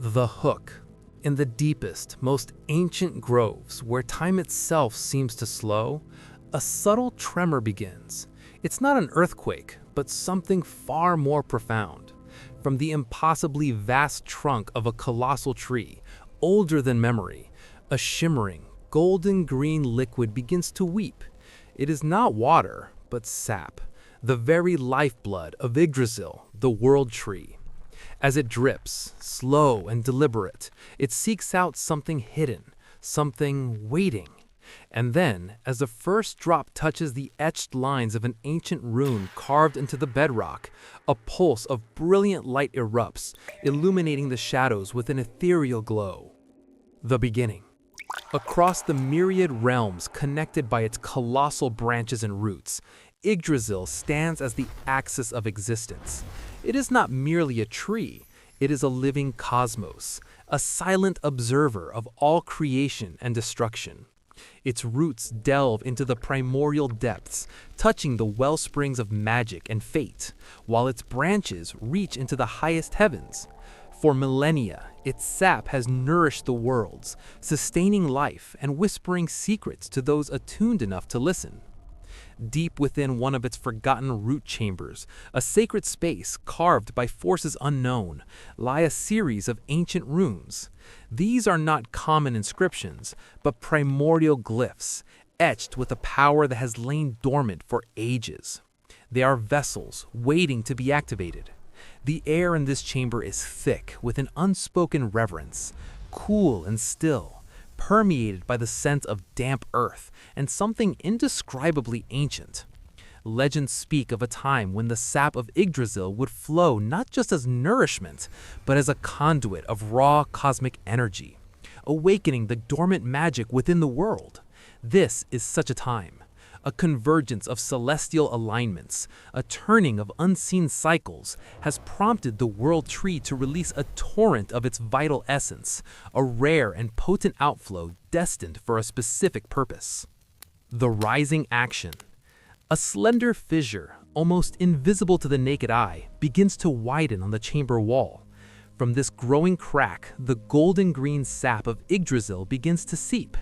The Hook. In the deepest, most ancient groves, where time itself seems to slow, a subtle tremor begins. It's not an earthquake, but something far more profound. From the impossibly vast trunk of a colossal tree, older than memory, a shimmering, golden-green liquid begins to weep. It is not water, but sap, the very lifeblood of Yggdrasil, the world tree. As it drips, slow and deliberate, it seeks out something hidden, something waiting. And then, as the first drop touches the etched lines of an ancient rune carved into the bedrock, a pulse of brilliant light erupts, illuminating the shadows with an ethereal glow. The beginning. Across the myriad realms connected by its colossal branches and roots, Yggdrasil stands as the axis of existence. It is not merely a tree, it is a living cosmos, a silent observer of all creation and destruction. Its roots delve into the primordial depths, touching the wellsprings of magic and fate, while its branches reach into the highest heavens. For millennia, its sap has nourished the worlds, sustaining life and whispering secrets to those attuned enough to listen. Deep within one of its forgotten root chambers, a sacred space carved by forces unknown, lie a series of ancient runes. These are not common inscriptions, but primordial glyphs, etched with a power that has lain dormant for ages. They are vessels waiting to be activated. The air in this chamber is thick with an unspoken reverence, cool and still, permeated by the scent of damp earth and something indescribably ancient. Legends speak of a time when the sap of Yggdrasil would flow not just as nourishment, but as a conduit of raw cosmic energy, awakening the dormant magic within the world. This is such a time. A convergence of celestial alignments, a turning of unseen cycles, has prompted the world tree to release a torrent of its vital essence, a rare and potent outflow destined for a specific purpose. The rising action. A slender fissure, almost invisible to the naked eye, begins to widen on the chamber wall. From this growing crack, the golden-green sap of Yggdrasil begins to seep.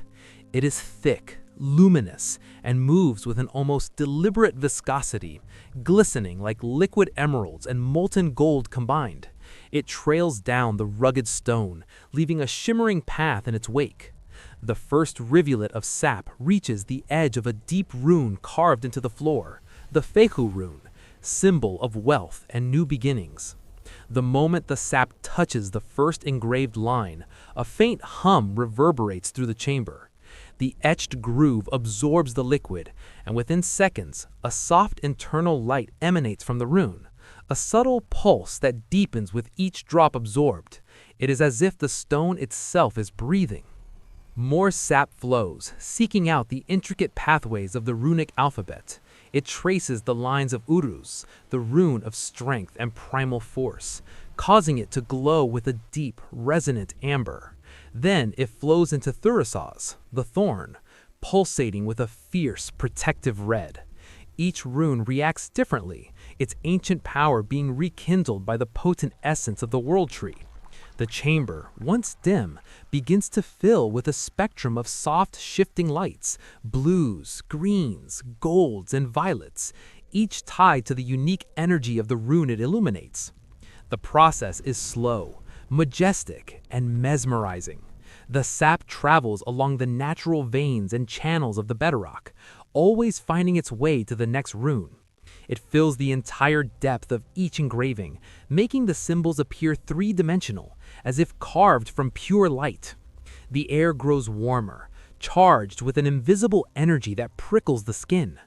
It is thick, luminous, and moves with an almost deliberate viscosity, glistening like liquid emeralds and molten gold combined. It trails down the rugged stone, leaving a shimmering path in its wake. The first rivulet of sap reaches the edge of a deep rune carved into the floor, the Fehu rune, symbol of wealth and new beginnings. The moment the sap touches the first engraved line, a faint hum reverberates through the chamber. The etched groove absorbs the liquid, and within seconds, a soft internal light emanates from the rune, a subtle pulse that deepens with each drop absorbed. It is as if the stone itself is breathing. More sap flows, seeking out the intricate pathways of the runic alphabet. It traces the lines of Uruz, the rune of strength and primal force, causing it to glow with a deep, resonant amber. Then it flows into Thurisaz, the thorn, pulsating with a fierce, protective red. Each rune reacts differently, its ancient power being rekindled by the potent essence of the world tree. The chamber, once dim, begins to fill with a spectrum of soft, shifting lights, blues, greens, golds, and violets, each tied to the unique energy of the rune it illuminates. The process is slow, majestic, and mesmerizing. The sap travels along the natural veins and channels of the bedrock, always finding its way to the next rune. It fills the entire depth of each engraving, making the symbols appear three-dimensional, as if carved from pure light. The air grows warmer, charged with an invisible energy that prickles the skin.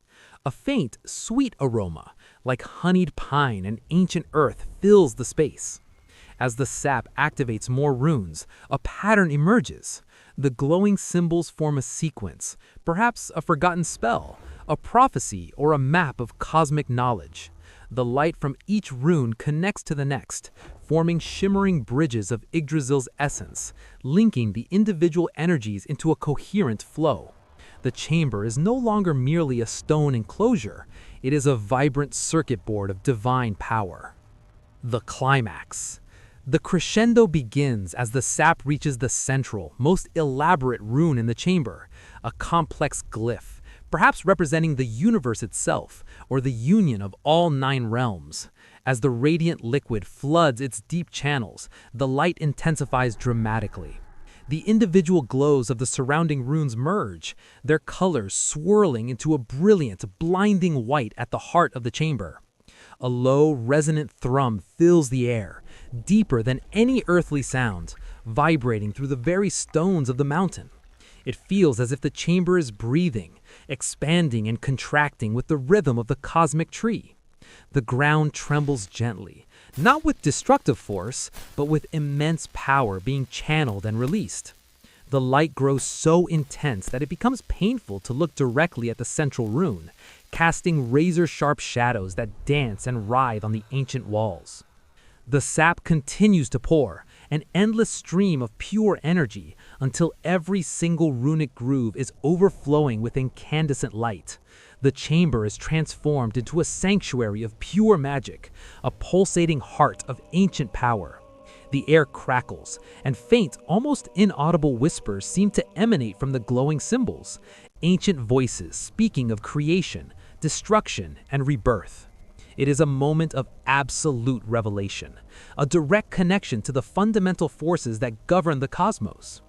A faint, sweet aroma, like honeyed pine and ancient earth, fills the space. As the sap activates more runes, a pattern emerges. The glowing symbols form a sequence, perhaps a forgotten spell, a prophecy, or a map of cosmic knowledge. The light from each rune connects to the next, forming shimmering bridges of Yggdrasil's essence, linking the individual energies into a coherent flow. The chamber is no longer merely a stone enclosure, it is a vibrant circuit board of divine power. The climax. The crescendo begins as the sap reaches the central, most elaborate rune in the chamber, a complex glyph, perhaps representing the universe itself, or the union of all 9 realms. As the radiant liquid floods its deep channels, the light intensifies dramatically. The individual glows of the surrounding runes merge, their colors swirling into a brilliant, blinding white at the heart of the chamber. A low, resonant thrum fills the air, deeper than any earthly sound, vibrating through the very stones of the mountain. It feels as if the chamber is breathing, expanding and contracting with the rhythm of the cosmic tree. The ground trembles gently, not with destructive force, but with immense power being channeled and released. The light grows so intense that it becomes painful to look directly at the central rune, casting razor-sharp shadows that dance and writhe on the ancient walls. The sap continues to pour, an endless stream of pure energy, until every single runic groove is overflowing with incandescent light. The chamber is transformed into a sanctuary of pure magic, a pulsating heart of ancient power. The air crackles, and faint, almost inaudible whispers seem to emanate from the glowing symbols, ancient voices speaking of creation, destruction, and rebirth. It is a moment of absolute revelation, a direct connection to the fundamental forces that govern the cosmos.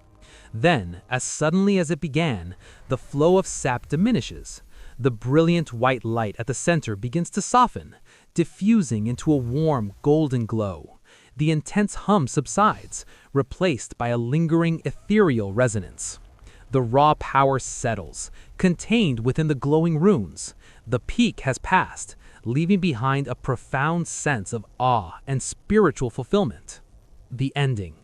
Then, as suddenly as it began, the flow of sap diminishes. The brilliant white light at the center begins to soften, diffusing into a warm, golden glow. The intense hum subsides, replaced by a lingering, ethereal resonance. The raw power settles, contained within the glowing runes. The peak has passed, leaving behind a profound sense of awe and spiritual fulfillment. The ending.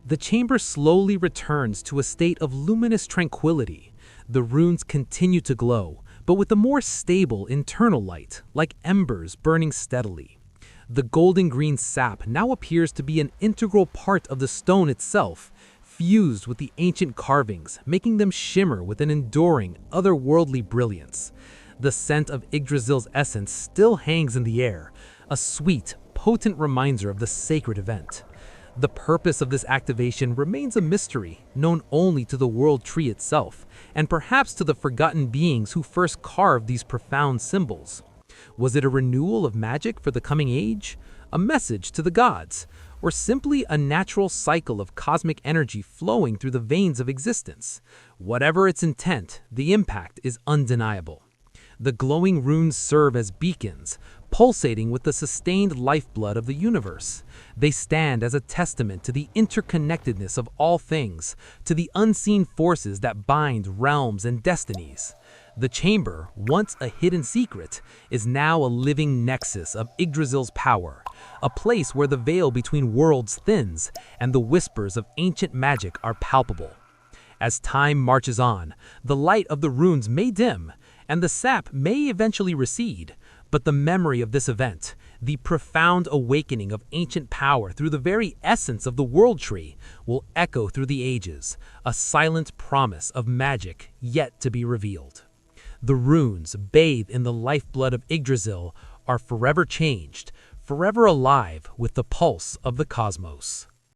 The chamber slowly returns to a state of luminous tranquility. The runes continue to glow, but with a more stable internal light, like embers burning steadily. The golden-green sap now appears to be an integral part of the stone itself, fused with the ancient carvings, making them shimmer with an enduring, otherworldly brilliance. The scent of Yggdrasil's essence still hangs in the air, a sweet, potent reminder of the sacred event. The purpose of this activation remains a mystery, known only to the world tree itself, and perhaps to the forgotten beings who first carved these profound symbols. Was it a renewal of magic for the coming age, a message to the gods, or simply a natural cycle of cosmic energy flowing through the veins of existence? Whatever its intent, the impact is undeniable. The glowing runes serve as beacons, pulsating with the sustained lifeblood of the universe. They stand as a testament to the interconnectedness of all things, to the unseen forces that bind realms and destinies. The chamber, once a hidden secret, is now a living nexus of Yggdrasil's power, a place where the veil between worlds thins and the whispers of ancient magic are palpable. As time marches on, the light of the runes may dim, and the sap may eventually recede, but the memory of this event, the profound awakening of ancient power through the very essence of the world tree, will echo through the ages, a silent promise of magic yet to be revealed. The runes, bathed in the lifeblood of Yggdrasil, are forever changed, forever alive with the pulse of the cosmos.